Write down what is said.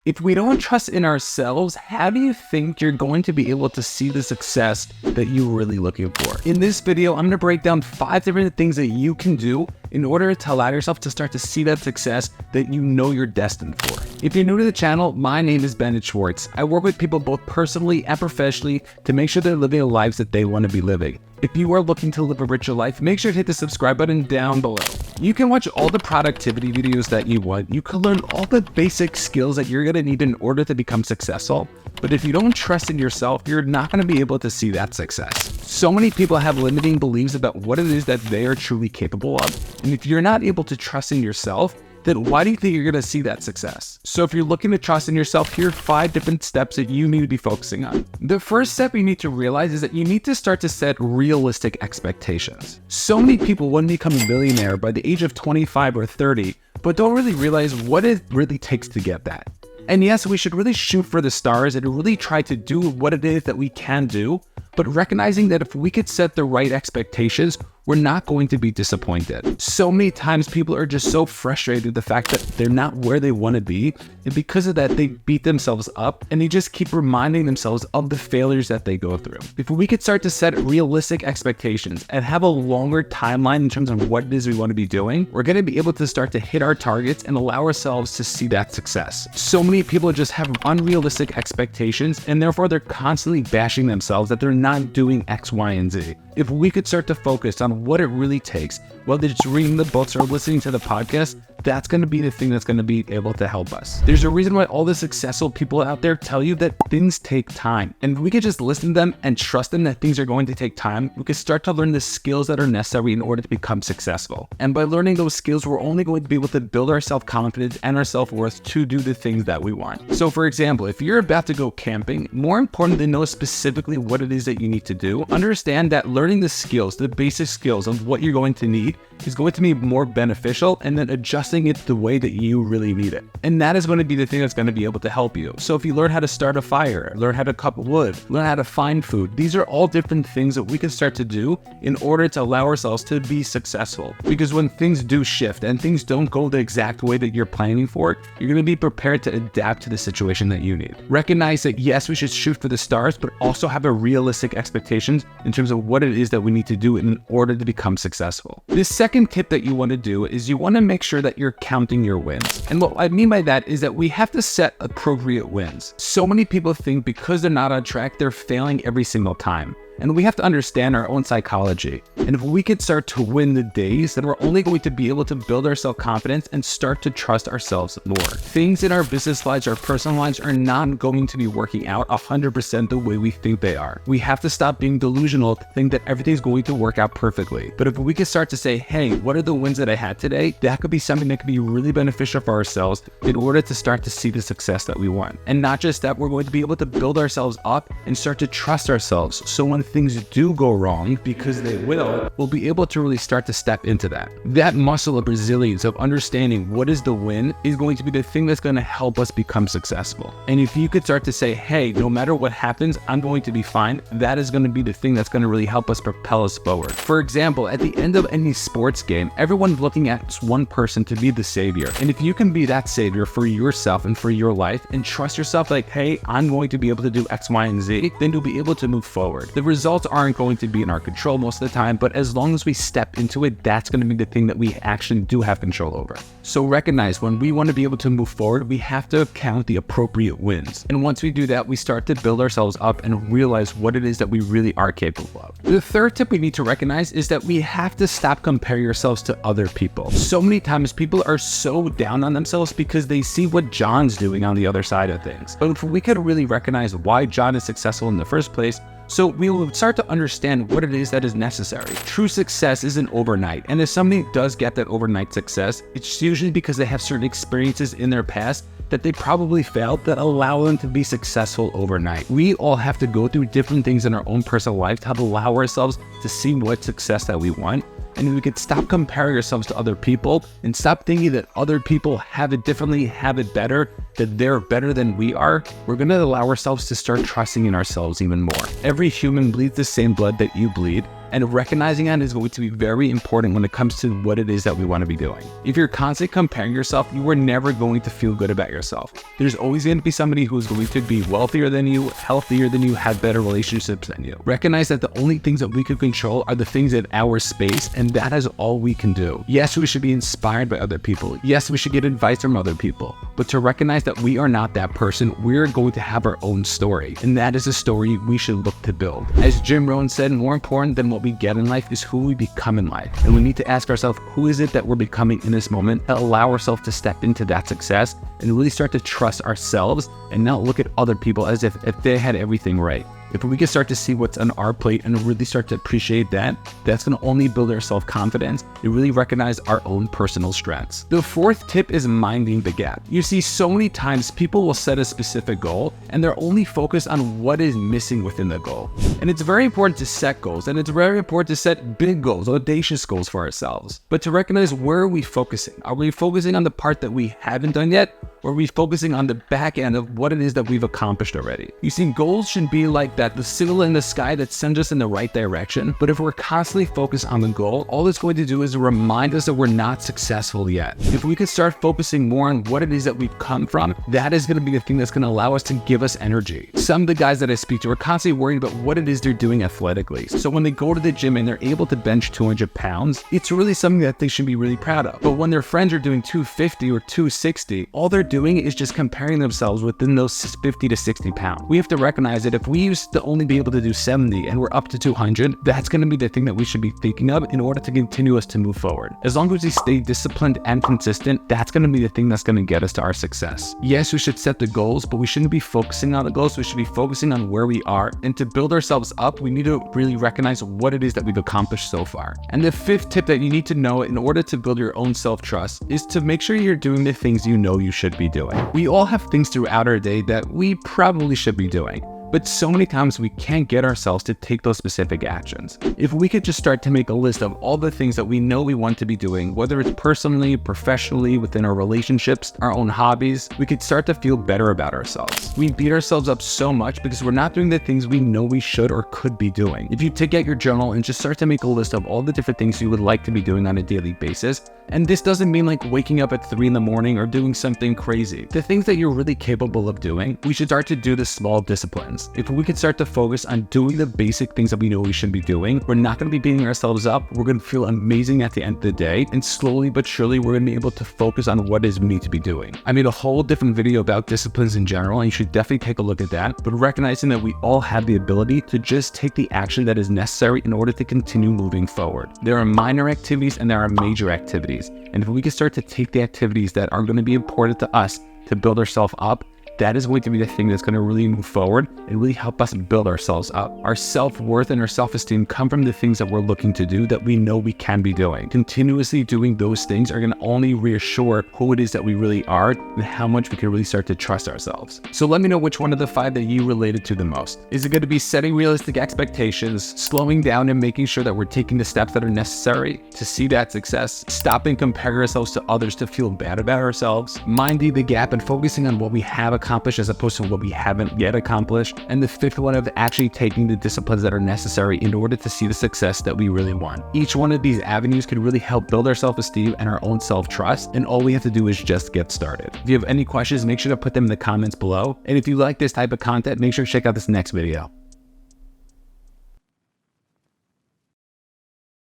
If we don't trust in ourselves, how do you think you're going to be able to see the success that you're really looking for? In this video, I'm going to break down 5 different things that you can do in order to allow yourself to start to see that success that you know you're destined for. If you're new to the channel, my name is Ben Schwartz. I work with people both personally and professionally to make sure they're living the lives that they want to be living. If you are looking to live a richer life, make sure to hit the subscribe button down below. You can watch all the productivity videos that you want. You can learn all the basic skills that you're going to need in order to become successful. But if you don't trust in yourself, you're not going to be able to see that success. So many people have limiting beliefs about what it is that they are truly capable of. And if you're not able to trust in yourself, then why do you think you're going to see that success? So if you're looking to trust in yourself, here are 5 different steps that you need to be focusing on. The first step you need to realize is that you need to start to set realistic expectations. So many people want to become a millionaire by the age of 25 or 30, but don't really realize what it really takes to get that. And yes, we should really shoot for the stars and really try to do what it is that we can do, but recognizing that if we could set the right expectations, we're not going to be disappointed. So many times people are just so frustrated with the fact that they're not where they want to be, and because of that, they beat themselves up and they just keep reminding themselves of the failures that they go through. If we could start to set realistic expectations and have a longer timeline in terms of what it is we want to be doing, we're going to be able to start to hit our targets and allow ourselves to see that success. So many people just have unrealistic expectations, and therefore they're constantly bashing themselves that they're not doing X, Y, and Z. If we could start to focus on what it really takes, whether it's reading the books or listening to the podcast, that's going to be the thing that's going to be able to help us. There's a reason why all the successful people out there tell you that things take time. And if we could just listen to them and trust them that things are going to take time, we could start to learn the skills that are necessary in order to become successful. And by learning those skills, we're only going to be able to build our self-confidence and our self-worth to do the things that we want. So for example, if you're about to go camping, more important than know specifically what it is that you need to do, understand that learning the skills, the basic skills of what you're going to need is going to be more beneficial, and then adjusting it the way that you really need it. And that is going to be the thing that's going to be able to help you. So if you learn how to start a fire, learn how to cut wood, learn how to find food, these are all different things that we can start to do in order to allow ourselves to be successful. Because when things do shift and things don't go the exact way that you're planning for, you're going to be prepared to adapt to the situation that you need. Recognize that yes, we should shoot for the stars, but also have a realistic expectations in terms of what it is that we need to do in order to become successful. The second tip that you want to do is you want to make sure that you're counting your wins. And what I mean by that is that we have to set appropriate wins. So many people think because they're not on track, they're failing every single time. And we have to understand our own psychology. And if we could start to win the days, then we're only going to be able to build our self-confidence and start to trust ourselves more. Things in our business lives, our personal lives are not going to be working out 100% the way we think they are. We have to stop being delusional to think that everything's going to work out perfectly. But if we could start to say, hey, what are the wins that I had today? That could be something that could be really beneficial for ourselves in order to start to see the success that we want. And not just that, we're going to be able to build ourselves up and start to trust ourselves. So when things do go wrong, because they will, we'll be able to really start to step into that. That muscle of resilience, of understanding what is the win, is going to be the thing that's going to help us become successful. And if you could start to say, hey, no matter what happens, I'm going to be fine, that is going to be the thing that's going to really help us propel us forward. For example, at the end of any sports game, everyone's looking at one person to be the savior. And if you can be that savior for yourself and for your life and trust yourself like, hey, I'm going to be able to do X, Y, and Z, then you'll be able to move forward. The results aren't going to be in our control most of the time, but as long as we step into it, that's going to be the thing that we actually do have control over. So recognize when we want to be able to move forward, we have to count the appropriate wins. And once we do that, we start to build ourselves up and realize what it is that we really are capable of. The third tip we need to recognize is that we have to stop comparing yourselves to other people. So many times people are so down on themselves because they see what John's doing on the other side of things. But if we could really recognize why John is successful in the first place, so we will start to understand what it is that is necessary. True success isn't overnight. And if somebody does get that overnight success, it's usually because they have certain experiences in their past that they probably failed that allow them to be successful overnight. We all have to go through different things in our own personal life to allow ourselves to see what success that we want. And if we could stop comparing ourselves to other people and stop thinking that other people have it differently, have it better, that they're better than we are, we're going to allow ourselves to start trusting in ourselves even more. Every human bleeds the same blood that you bleed. And recognizing that is going to be very important when it comes to what it is that we want to be doing. If you're constantly comparing yourself, you are never going to feel good about yourself. There's always going to be somebody who's going to be wealthier than you, healthier than you, have better relationships than you. Recognize that the only things that we can control are the things in our space, and that is all we can do. Yes, we should be inspired by other people. Yes, we should get advice from other people. But to recognize that we are not that person, we're going to have our own story. And that is a story we should look to build. As Jim Rohn said, more important than what we get in life is who we become in life. And we need to ask ourselves, who is it that we're becoming in this moment, to allow ourselves to step into that success and really start to trust ourselves and not look at other people as if they had everything right. If we can start to see what's on our plate and really start to appreciate that, that's going to only build our self-confidence and really recognize our own personal strengths. The fourth tip is minding the gap. You see, so many times people will set a specific goal and they're only focused on what is missing within the goal. And it's very important to set goals, and it's very important to set big goals, audacious goals for ourselves. But to recognize, where are we focusing? Are we focusing on the part that we haven't done yet? Or are we focusing on the back end of what it is that we've accomplished already? You see, goals should be like that, the signal in the sky that sends us in the right direction. But if we're constantly focused on the goal, all it's going to do is remind us that we're not successful yet. If we can start focusing more on what it is that we've come from, that is going to be the thing that's going to allow us to give us energy. Some of the guys that I speak to are constantly worried about what it is they're doing athletically. So when they go to the gym and they're able to bench 200 pounds, it's really something that they should be really proud of. But when their friends are doing 250 or 260, all they're doing is just comparing themselves within those 50 to 60 pounds. We have to recognize that if we used to only be able to do 70 and we're up to 200, that's going to be the thing that we should be thinking of in order to continue us to move forward. As long as we stay disciplined and consistent, that's going to be the thing that's going to get us to our success. Yes, we should set the goals, but we shouldn't be focusing on the goals. We should be focusing on where we are. And to build ourselves up, we need to really recognize what it is that we've accomplished so far. And the fifth tip that you need to know in order to build your own self-trust is to make sure you're doing the things you know you should be doing. We all have things throughout our day that we probably should be doing, but so many times we can't get ourselves to take those specific actions. If we could just start to make a list of all the things that we know we want to be doing, whether it's personally, professionally, within our relationships, our own hobbies, we could start to feel better about ourselves. We beat ourselves up so much because we're not doing the things we know we should or could be doing. If you take out your journal and just start to make a list of all the different things you would like to be doing on a daily basis, and this doesn't mean like waking up at 3 in the morning or doing something crazy. The things that you're really capable of doing, we should start to do the small disciplines. If we could start to focus on doing the basic things that we know we should be doing, we're not going to be beating ourselves up. We're going to feel amazing at the end of the day. And slowly but surely, we're going to be able to focus on what is we need to be doing. I made a whole different video about disciplines in general, and you should definitely take a look at that. But recognizing that we all have the ability to just take the action that is necessary in order to continue moving forward. There are minor activities and there are major activities. And if we can start to take the activities that are going to be important to us to build ourselves up, that is going to be the thing that's going to really move forward and really help us build ourselves up. Our self-worth and our self-esteem come from the things that we're looking to do that we know we can be doing. Continuously doing those things are going to only reassure who it is that we really are and how much we can really start to trust ourselves. So let me know which one of the 5 that you related to the most. Is it going to be setting realistic expectations, slowing down and making sure that we're taking the steps that are necessary to see that success, stopping comparing ourselves to others to feel bad about ourselves, minding the gap and focusing on what we have accomplished as opposed to what we haven't yet accomplished, and the 5th one of actually taking the disciplines that are necessary in order to see the success that we really want. Each one of these avenues could really help build our self-esteem and our own self-trust, and all we have to do is just get started. If you have any questions, make sure to put them in the comments below, and if you like this type of content, make sure to check out this next video.